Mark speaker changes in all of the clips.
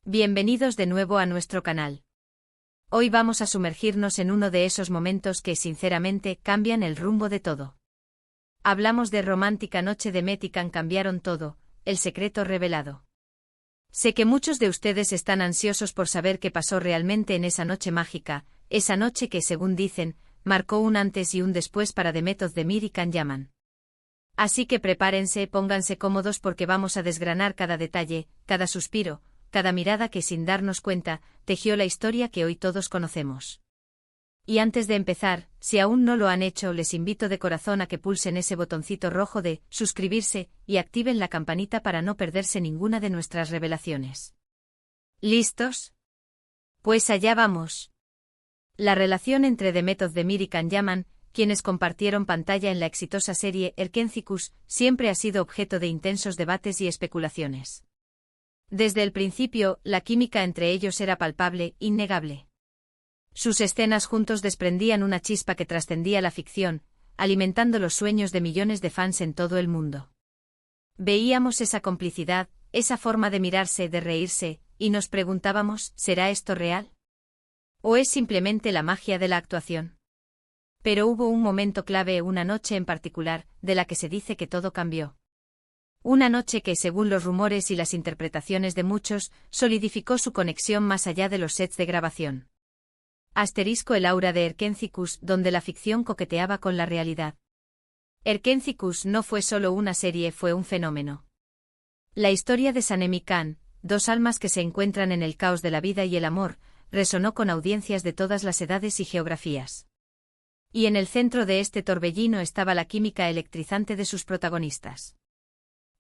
Speaker 1: Bienvenidos de nuevo a nuestro canal. Hoy vamos a sumergirnos en uno de esos momentos que, sinceramente, cambian el rumbo de todo. Hablamos de Romántica Noche de Met y Can Cambiaron Todo, el secreto revelado. Sé que muchos de ustedes están ansiosos por saber qué pasó realmente en esa noche mágica, esa noche que, según dicen, marcó un antes y un después para The Method de Mir y Can Yaman. Así que prepárense, pónganse cómodos porque vamos a desgranar cada detalle, cada suspiro, cada mirada que sin darnos cuenta, tejió la historia que hoy todos conocemos. Y antes de empezar, si aún no lo han hecho, les invito de corazón a que pulsen ese botoncito rojo de suscribirse y activen la campanita para no perderse ninguna de nuestras revelaciones. ¿Listos? Pues allá vamos. La relación entre The Method de Mir y Can Yaman, quienes compartieron pantalla en la exitosa serie Erkenzikuz, siempre ha sido objeto de intensos debates y especulaciones. Desde el principio, la química entre ellos era palpable, innegable. Sus escenas juntos desprendían una chispa que trascendía la ficción, alimentando los sueños de millones de fans en todo el mundo. Veíamos esa complicidad, esa forma de mirarse, de reírse, y nos preguntábamos, ¿será esto real? ¿O es simplemente la magia de la actuación? Pero hubo un momento clave, una noche en particular, de la que se dice que todo cambió. Una noche que, según los rumores y las interpretaciones de muchos, solidificó su conexión más allá de los sets de grabación. El aura de Erkenzikuz, donde la ficción coqueteaba con la realidad. Erkenzikuz no fue solo una serie, fue un fenómeno. La historia de Sanem y Can, dos almas que se encuentran en el caos de la vida y el amor, resonó con audiencias de todas las edades y geografías. Y en el centro de este torbellino estaba la química electrizante de sus protagonistas.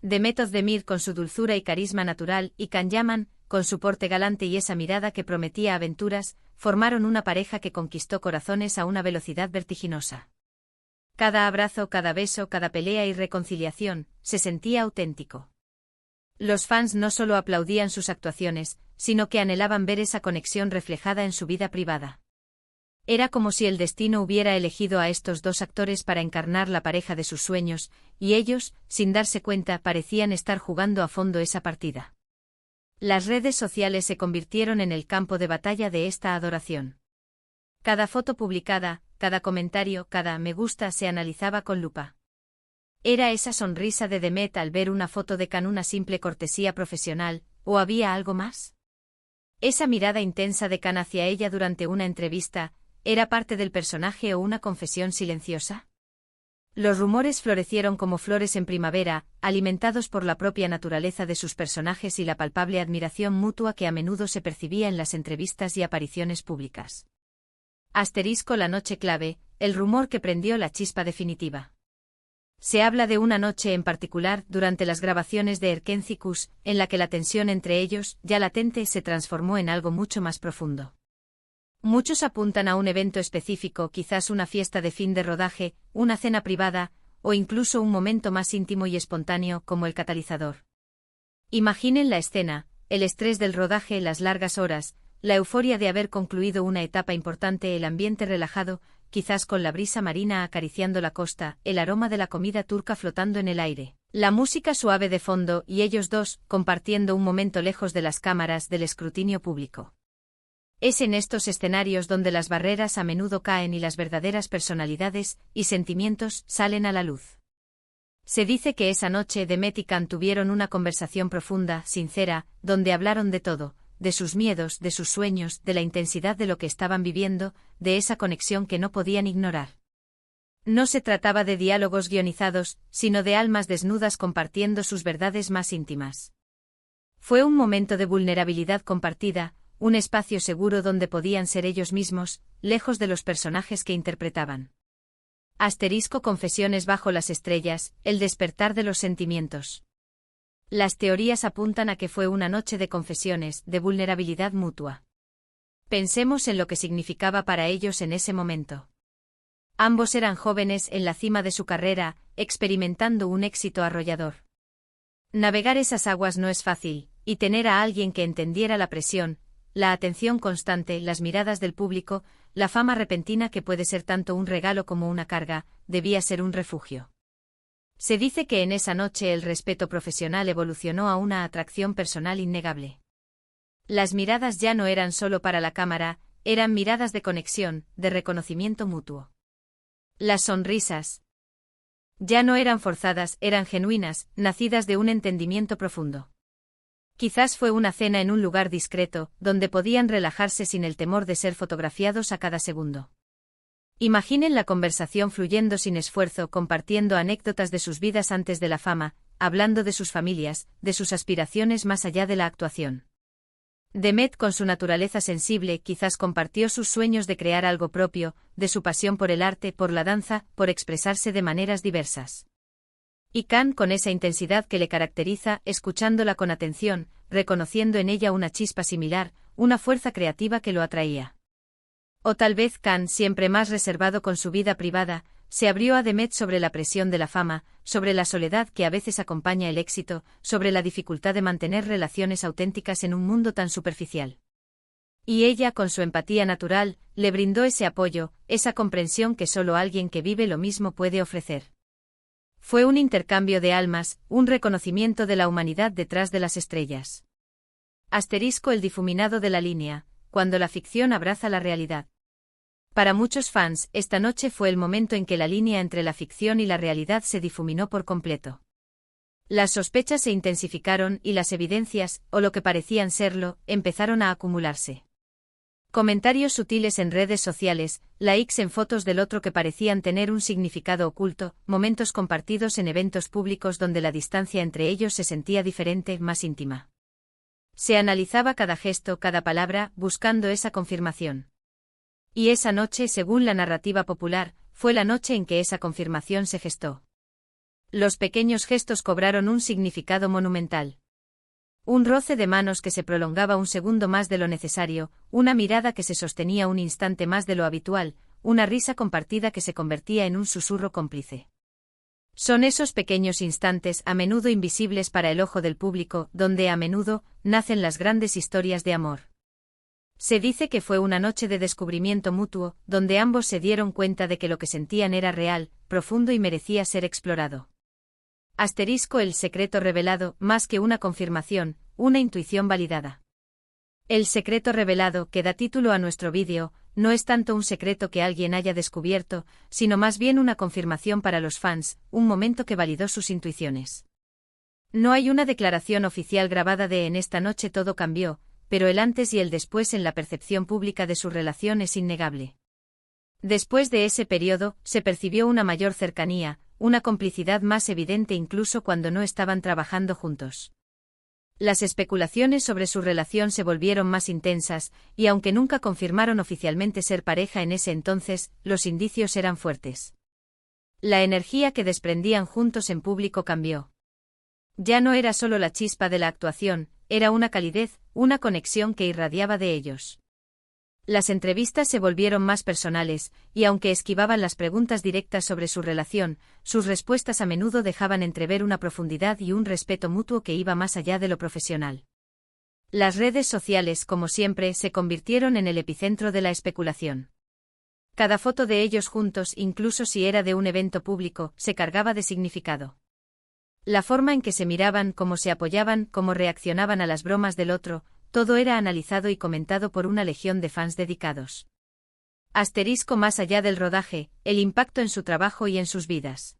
Speaker 1: The Method de Mir con su dulzura y carisma natural, y Can Yaman, con su porte galante y esa mirada que prometía aventuras, formaron una pareja que conquistó corazones a una velocidad vertiginosa. Cada abrazo, cada beso, cada pelea y reconciliación, se sentía auténtico. Los fans no solo aplaudían sus actuaciones, sino que anhelaban ver esa conexión reflejada en su vida privada. Era como si el destino hubiera elegido a estos dos actores para encarnar la pareja de sus sueños, y ellos, sin darse cuenta, parecían estar jugando a fondo esa partida. Las redes sociales se convirtieron en el campo de batalla de esta adoración. Cada foto publicada, cada comentario, cada me gusta se analizaba con lupa. ¿Era esa sonrisa de The Met al ver una foto de Can una simple cortesía profesional, o había algo más? Esa mirada intensa de Can hacia ella durante una entrevista, ¿era parte del personaje o una confesión silenciosa? Los rumores florecieron como flores en primavera, alimentados por la propia naturaleza de sus personajes y la palpable admiración mutua que a menudo se percibía en las entrevistas y apariciones públicas. La noche clave, el rumor que prendió la chispa definitiva. Se habla de una noche en particular, durante las grabaciones de Erkenzikuz, en la que la tensión entre ellos, ya latente, se transformó en algo mucho más profundo. Muchos apuntan a un evento específico, quizás una fiesta de fin de rodaje, una cena privada, o incluso un momento más íntimo y espontáneo como el catalizador. Imaginen la escena, el estrés del rodaje, las largas horas, la euforia de haber concluido una etapa importante, el ambiente relajado, quizás con la brisa marina acariciando la costa, el aroma de la comida turca flotando en el aire, la música suave de fondo y ellos dos, compartiendo un momento lejos de las cámaras, del escrutinio público. Es en estos escenarios donde las barreras a menudo caen y las verdaderas personalidades y sentimientos salen a la luz. Se dice que esa noche The Met y Can tuvieron una conversación profunda, sincera, donde hablaron de todo, de sus miedos, de sus sueños, de la intensidad de lo que estaban viviendo, de esa conexión que no podían ignorar. No se trataba de diálogos guionizados, sino de almas desnudas compartiendo sus verdades más íntimas. Fue un momento de vulnerabilidad compartida, un espacio seguro donde podían ser ellos mismos, lejos de los personajes que interpretaban. Confesiones bajo las estrellas, el despertar de los sentimientos. Las teorías apuntan a que fue una noche de confesiones, de vulnerabilidad mutua. Pensemos en lo que significaba para ellos en ese momento. Ambos eran jóvenes en la cima de su carrera, experimentando un éxito arrollador. Navegar esas aguas no es fácil, y tener a alguien que entendiera la presión, la atención constante, las miradas del público, la fama repentina que puede ser tanto un regalo como una carga, debía ser un refugio. Se dice que en esa noche el respeto profesional evolucionó a una atracción personal innegable. Las miradas ya no eran solo para la cámara, eran miradas de conexión, de reconocimiento mutuo. Las sonrisas ya no eran forzadas, eran genuinas, nacidas de un entendimiento profundo. Quizás fue una cena en un lugar discreto, donde podían relajarse sin el temor de ser fotografiados a cada segundo. Imaginen la conversación fluyendo sin esfuerzo, compartiendo anécdotas de sus vidas antes de la fama, hablando de sus familias, de sus aspiraciones más allá de la actuación. Demet, con su naturaleza sensible, quizás compartió sus sueños de crear algo propio, de su pasión por el arte, por la danza, por expresarse de maneras diversas. Y Can, con esa intensidad que le caracteriza, escuchándola con atención, reconociendo en ella una chispa similar, una fuerza creativa que lo atraía. O tal vez Can, siempre más reservado con su vida privada, se abrió a Demet sobre la presión de la fama, sobre la soledad que a veces acompaña el éxito, sobre la dificultad de mantener relaciones auténticas en un mundo tan superficial. Y ella, con su empatía natural, le brindó ese apoyo, esa comprensión que solo alguien que vive lo mismo puede ofrecer. Fue un intercambio de almas, un reconocimiento de la humanidad detrás de las estrellas. Asterisco el difuminado de la línea, cuando la ficción abraza la realidad. Para muchos fans, esta noche fue el momento en que la línea entre la ficción y la realidad se difuminó por completo. Las sospechas se intensificaron y las evidencias, o lo que parecían serlo, empezaron a acumularse. Comentarios sutiles en redes sociales, likes en fotos del otro que parecían tener un significado oculto, momentos compartidos en eventos públicos donde la distancia entre ellos se sentía diferente, más íntima. Se analizaba cada gesto, cada palabra, buscando esa confirmación. Y esa noche, según la narrativa popular, fue la noche en que esa confirmación se gestó. Los pequeños gestos cobraron un significado monumental. Un roce de manos que se prolongaba un segundo más de lo necesario, una mirada que se sostenía un instante más de lo habitual, una risa compartida que se convertía en un susurro cómplice. Son esos pequeños instantes, a menudo invisibles para el ojo del público, donde a menudo nacen las grandes historias de amor. Se dice que fue una noche de descubrimiento mutuo, donde ambos se dieron cuenta de que lo que sentían era real, profundo y merecía ser explorado. Asterisco el secreto revelado, más que una confirmación, una intuición validada. El secreto revelado, que da título a nuestro vídeo, no es tanto un secreto que alguien haya descubierto, sino más bien una confirmación para los fans, un momento que validó sus intuiciones. No hay una declaración oficial grabada de "en esta noche todo cambió", pero el antes y el después en la percepción pública de su relación es innegable. Después de ese periodo, se percibió una mayor cercanía, una complicidad más evidente incluso cuando no estaban trabajando juntos. Las especulaciones sobre su relación se volvieron más intensas, y aunque nunca confirmaron oficialmente ser pareja en ese entonces, los indicios eran fuertes. La energía que desprendían juntos en público cambió. Ya no era solo la chispa de la actuación, era una calidez, una conexión que irradiaba de ellos. Las entrevistas se volvieron más personales, y aunque esquivaban las preguntas directas sobre su relación, sus respuestas a menudo dejaban entrever una profundidad y un respeto mutuo que iba más allá de lo profesional. Las redes sociales, como siempre, se convirtieron en el epicentro de la especulación. Cada foto de ellos juntos, incluso si era de un evento público, se cargaba de significado. La forma en que se miraban, cómo se apoyaban, cómo reaccionaban a las bromas del otro, todo era analizado y comentado por una legión de fans dedicados. Asterisco más allá del rodaje, el impacto en su trabajo y en sus vidas.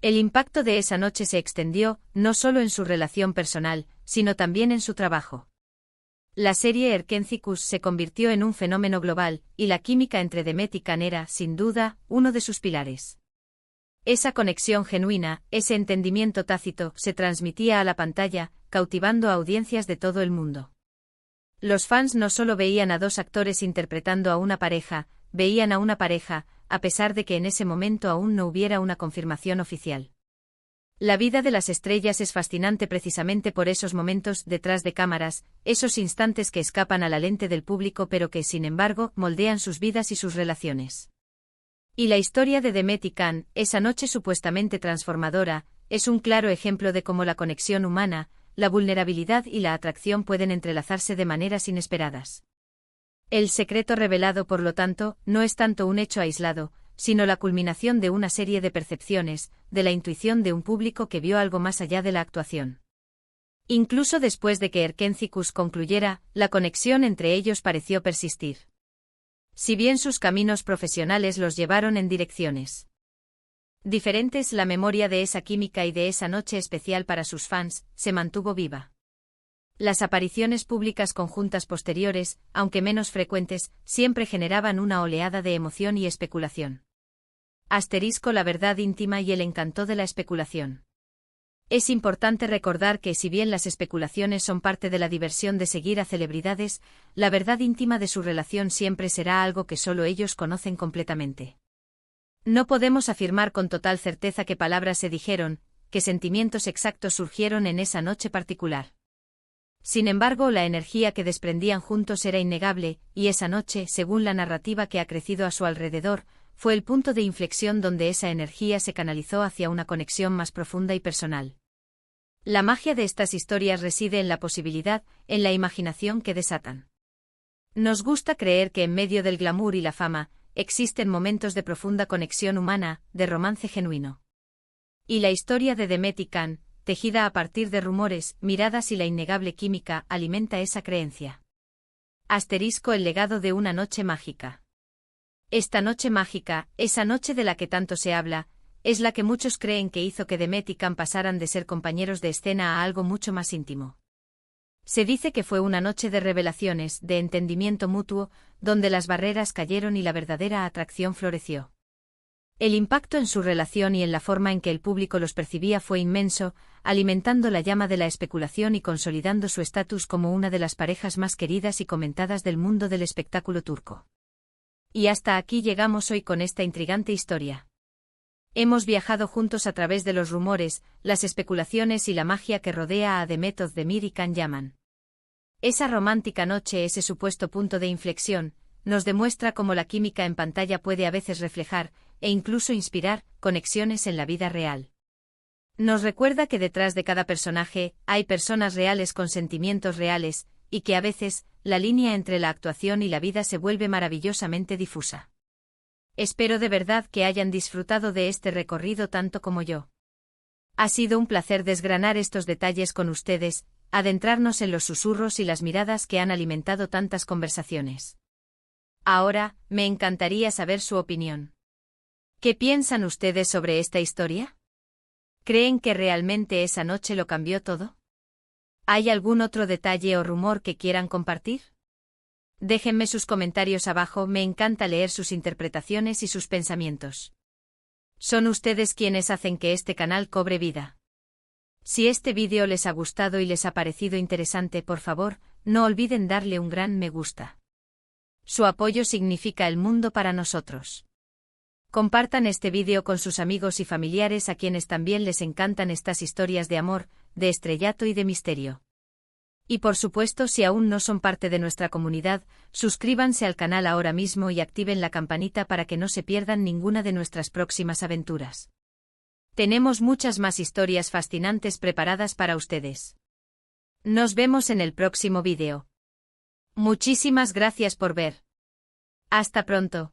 Speaker 1: El impacto de esa noche se extendió, no solo en su relación personal, sino también en su trabajo. La serie Erkenciskus se convirtió en un fenómeno global, y la química entre Demet y Can era, sin duda, uno de sus pilares. Esa conexión genuina, ese entendimiento tácito, se transmitía a la pantalla, cautivando a audiencias de todo el mundo. Los fans no solo veían a dos actores interpretando a una pareja, veían a una pareja, a pesar de que en ese momento aún no hubiera una confirmación oficial. La vida de las estrellas es fascinante precisamente por esos momentos detrás de cámaras, esos instantes que escapan a la lente del público pero que, sin embargo, moldean sus vidas y sus relaciones. Y la historia de Demet y Can, esa noche supuestamente transformadora, es un claro ejemplo de cómo la conexión humana, la vulnerabilidad y la atracción pueden entrelazarse de maneras inesperadas. El secreto revelado, por lo tanto, no es tanto un hecho aislado, sino la culminación de una serie de percepciones, de la intuición de un público que vio algo más allá de la actuación. Incluso después de que Erkencicus concluyera, la conexión entre ellos pareció persistir. Si bien sus caminos profesionales los llevaron en direcciones diferentes, la memoria de esa química y de esa noche especial para sus fans se mantuvo viva. Las apariciones públicas conjuntas posteriores, aunque menos frecuentes, siempre generaban una oleada de emoción y especulación. La verdad íntima y el encanto de la especulación. Es importante recordar que, si bien las especulaciones son parte de la diversión de seguir a celebridades, la verdad íntima de su relación siempre será algo que solo ellos conocen completamente. No podemos afirmar con total certeza qué palabras se dijeron, qué sentimientos exactos surgieron en esa noche particular. Sin embargo, la energía que desprendían juntos era innegable, y esa noche, según la narrativa que ha crecido a su alrededor, fue el punto de inflexión donde esa energía se canalizó hacia una conexión más profunda y personal. La magia de estas historias reside en la posibilidad, en la imaginación que desatan. Nos gusta creer que en medio del glamour y la fama, existen momentos de profunda conexión humana, de romance genuino. Y la historia de Demet y Can, tejida a partir de rumores, miradas y la innegable química, alimenta esa creencia. El legado de una noche mágica. Esta noche mágica, esa noche de la que tanto se habla, es la que muchos creen que hizo que Demet y Can pasaran de ser compañeros de escena a algo mucho más íntimo. Se dice que fue una noche de revelaciones, de entendimiento mutuo, donde las barreras cayeron y la verdadera atracción floreció. El impacto en su relación y en la forma en que el público los percibía fue inmenso, alimentando la llama de la especulación y consolidando su estatus como una de las parejas más queridas y comentadas del mundo del espectáculo turco. Y hasta aquí llegamos hoy con esta intrigante historia. Hemos viajado juntos a través de los rumores, las especulaciones y la magia que rodea a Demet Özdemir y Can Yaman. Esa romántica noche, ese supuesto punto de inflexión, nos demuestra cómo la química en pantalla puede a veces reflejar, e incluso inspirar, conexiones en la vida real. Nos recuerda que detrás de cada personaje, hay personas reales con sentimientos reales, y que a veces, la línea entre la actuación y la vida se vuelve maravillosamente difusa. Espero de verdad que hayan disfrutado de este recorrido tanto como yo. Ha sido un placer desgranar estos detalles con ustedes, adentrarnos en los susurros y las miradas que han alimentado tantas conversaciones. Ahora, me encantaría saber su opinión. ¿Qué piensan ustedes sobre esta historia? ¿Creen que realmente esa noche lo cambió todo? ¿Hay algún otro detalle o rumor que quieran compartir? Déjenme sus comentarios abajo, me encanta leer sus interpretaciones y sus pensamientos. Son ustedes quienes hacen que este canal cobre vida. Si este vídeo les ha gustado y les ha parecido interesante, por favor, no olviden darle un gran me gusta. Su apoyo significa el mundo para nosotros. Compartan este vídeo con sus amigos y familiares a quienes también les encantan estas historias de amor, de estrellato y de misterio. Y por supuesto, si aún no son parte de nuestra comunidad, suscríbanse al canal ahora mismo y activen la campanita para que no se pierdan ninguna de nuestras próximas aventuras. Tenemos muchas más historias fascinantes preparadas para ustedes. Nos vemos en el próximo vídeo. Muchísimas gracias por ver. Hasta pronto.